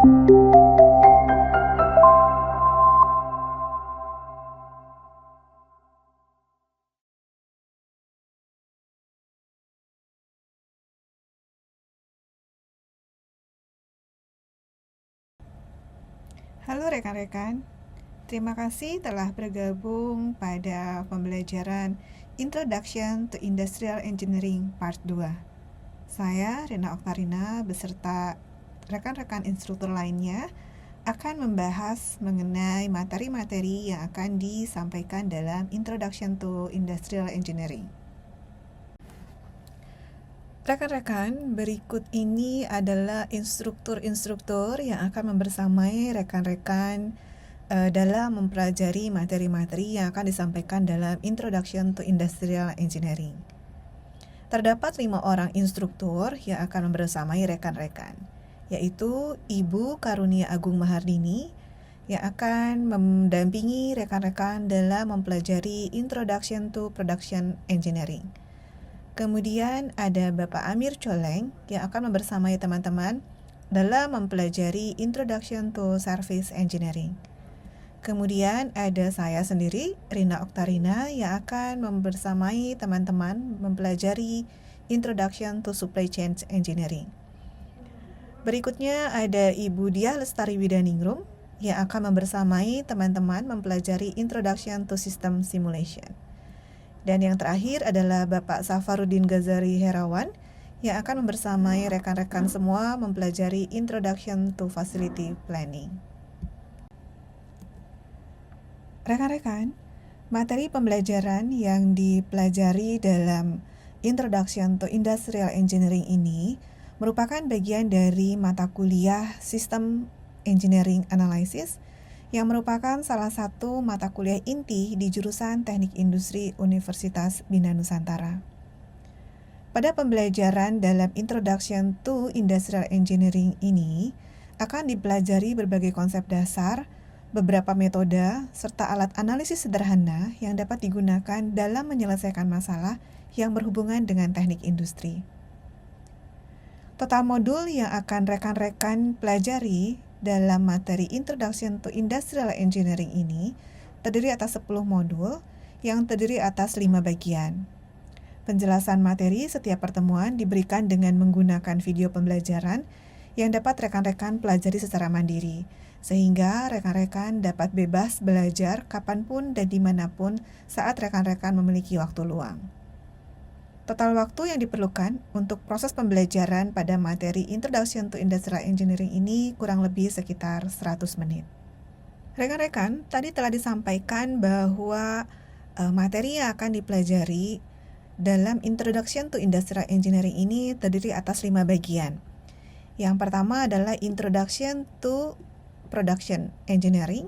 Halo rekan-rekan, terima kasih telah bergabung pada pembelajaran Introduction to Industrial Engineering Part 2. Saya, Rina Oktarina, beserta rekan-rekan instruktur lainnya akan membahas mengenai materi-materi yang akan disampaikan dalam Introduction to Industrial Engineering. Rekan-rekan, berikut ini adalah instruktur-instruktur yang akan membersamai rekan-rekan dalam mempelajari materi-materi yang akan disampaikan dalam Introduction to Industrial Engineering. Terdapat 5 orang instruktur yang akan membersamai rekan-rekan, yaitu Ibu Karunia Agung Mahardini yang akan mendampingi rekan-rekan dalam mempelajari Introduction to Production Engineering. Kemudian ada Bapak Amir Coleng yang akan membersamai teman-teman dalam mempelajari Introduction to Service Engineering. Kemudian ada saya sendiri, Rina Oktarina, yang akan membersamai teman-teman mempelajari Introduction to Supply Chain Engineering. Berikutnya ada Ibu Diah Lestari Widaningrum yang akan membersamai teman-teman mempelajari Introduction to System Simulation. Dan yang terakhir adalah Bapak Safarudin Ghazali Herawan yang akan membersamai rekan-rekan semua mempelajari Introduction to Facility Planning. Rekan-rekan, materi pembelajaran yang dipelajari dalam Introduction to Industrial Engineering ini merupakan bagian dari mata kuliah System Engineering Analysis yang merupakan salah satu mata kuliah inti di jurusan Teknik Industri Universitas Bina Nusantara. Pada pembelajaran dalam Introduction to Industrial Engineering ini akan dipelajari berbagai konsep dasar, beberapa metode, serta alat analisis sederhana yang dapat digunakan dalam menyelesaikan masalah yang berhubungan dengan teknik industri. Total modul yang akan rekan-rekan pelajari dalam materi Introduction to Industrial Engineering ini terdiri atas 10 modul yang terdiri atas 5 bagian. Penjelasan materi setiap pertemuan diberikan dengan menggunakan video pembelajaran yang dapat rekan-rekan pelajari secara mandiri, sehingga rekan-rekan dapat bebas belajar kapanpun dan dimanapun saat rekan-rekan memiliki waktu luang. Total waktu yang diperlukan untuk proses pembelajaran pada materi Introduction to Industrial Engineering ini kurang lebih sekitar 100 menit. Rekan-rekan, tadi telah disampaikan bahwa materi yang akan dipelajari dalam Introduction to Industrial Engineering ini terdiri atas 5 bagian. Yang pertama adalah Introduction to Production Engineering,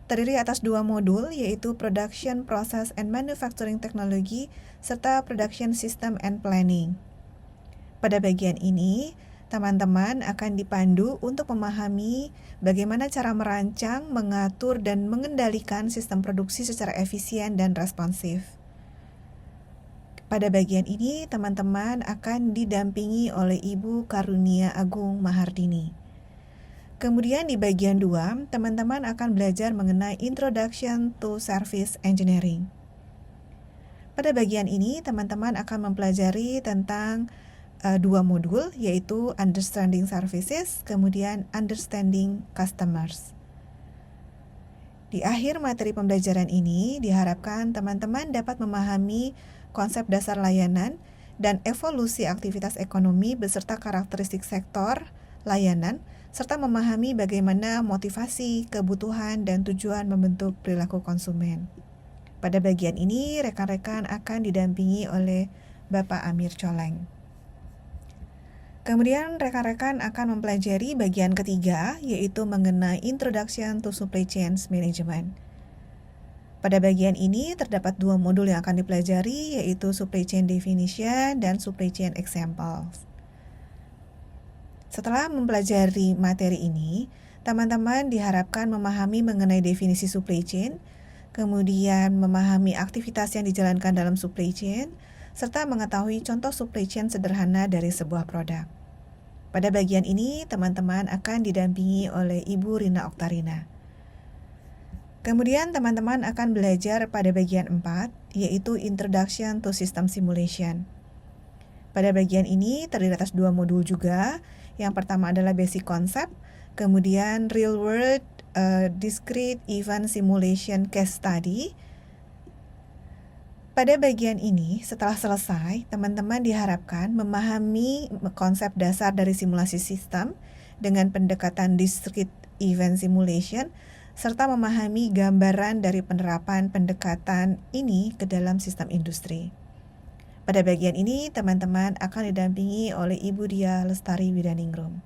terdiri atas 2 modul yaitu Production Process and Manufacturing Technology serta Production System and Planning. Pada bagian ini, teman-teman akan dipandu untuk memahami bagaimana cara merancang, mengatur, dan mengendalikan sistem produksi secara efisien dan responsif. Pada bagian ini, teman-teman akan didampingi oleh Ibu Karunia Agung Mahardini. Kemudian di bagian 2, teman-teman akan belajar mengenai Introduction to Service Engineering. Pada bagian ini, teman-teman akan mempelajari tentang 2 modul, yaitu Understanding Services, kemudian Understanding Customers. Di akhir materi pembelajaran ini, diharapkan teman-teman dapat memahami konsep dasar layanan dan evolusi aktivitas ekonomi beserta karakteristik sektor layanan, serta memahami bagaimana motivasi, kebutuhan, dan tujuan membentuk perilaku konsumen. Pada bagian ini, rekan-rekan akan didampingi oleh Bapak Amir Coleng. Kemudian, rekan-rekan akan mempelajari bagian ketiga, yaitu mengenai Introduction to Supply Chain Management. Pada bagian ini, terdapat 2 modul yang akan dipelajari, yaitu Supply Chain Definition dan Supply Chain Examples. Setelah mempelajari materi ini, teman-teman diharapkan memahami mengenai definisi supply chain, kemudian memahami aktivitas yang dijalankan dalam supply chain, serta mengetahui contoh supply chain sederhana dari sebuah produk. Pada bagian ini, teman-teman akan didampingi oleh Ibu Rina Oktarina. Kemudian teman-teman akan belajar pada bagian 4, yaitu Introduction to System Simulation. Pada bagian ini terdiri atas 2 modul juga. Yang pertama adalah Basic Concept, kemudian Real World Discrete Event Simulation Case Study. Pada bagian ini, setelah selesai, teman-teman diharapkan memahami konsep dasar dari simulasi sistem dengan pendekatan Discrete Event Simulation, serta memahami gambaran dari penerapan pendekatan ini ke dalam sistem industri. Pada bagian ini, teman-teman akan didampingi oleh Ibu Dia Lestari Widaningrum.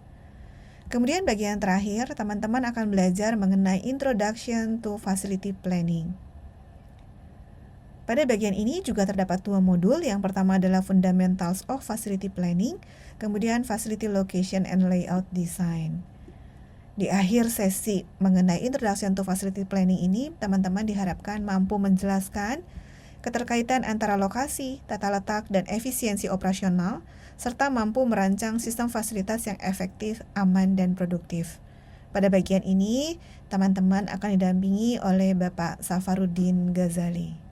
Kemudian bagian terakhir, teman-teman akan belajar mengenai Introduction to Facility Planning. Pada bagian ini juga terdapat 2 modul. Yang pertama adalah Fundamentals of Facility Planning, kemudian Facility Location and Layout Design. Di akhir sesi mengenai Introduction to Facility Planning ini, teman-teman diharapkan mampu menjelaskan keterkaitan antara lokasi, tata letak, dan efisiensi operasional, serta mampu merancang sistem fasilitas yang efektif, aman, dan produktif. Pada bagian ini, teman-teman akan didampingi oleh Bapak Safaruddin Ghazali.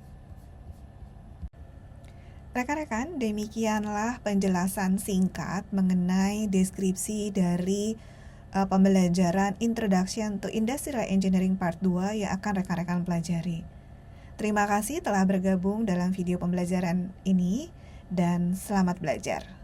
Rekan-rekan, demikianlah penjelasan singkat mengenai deskripsi dari pembelajaran Introduction to Industrial Engineering Part 2 yang akan rekan-rekan pelajari. Terima kasih telah bergabung dalam video pembelajaran ini dan selamat belajar.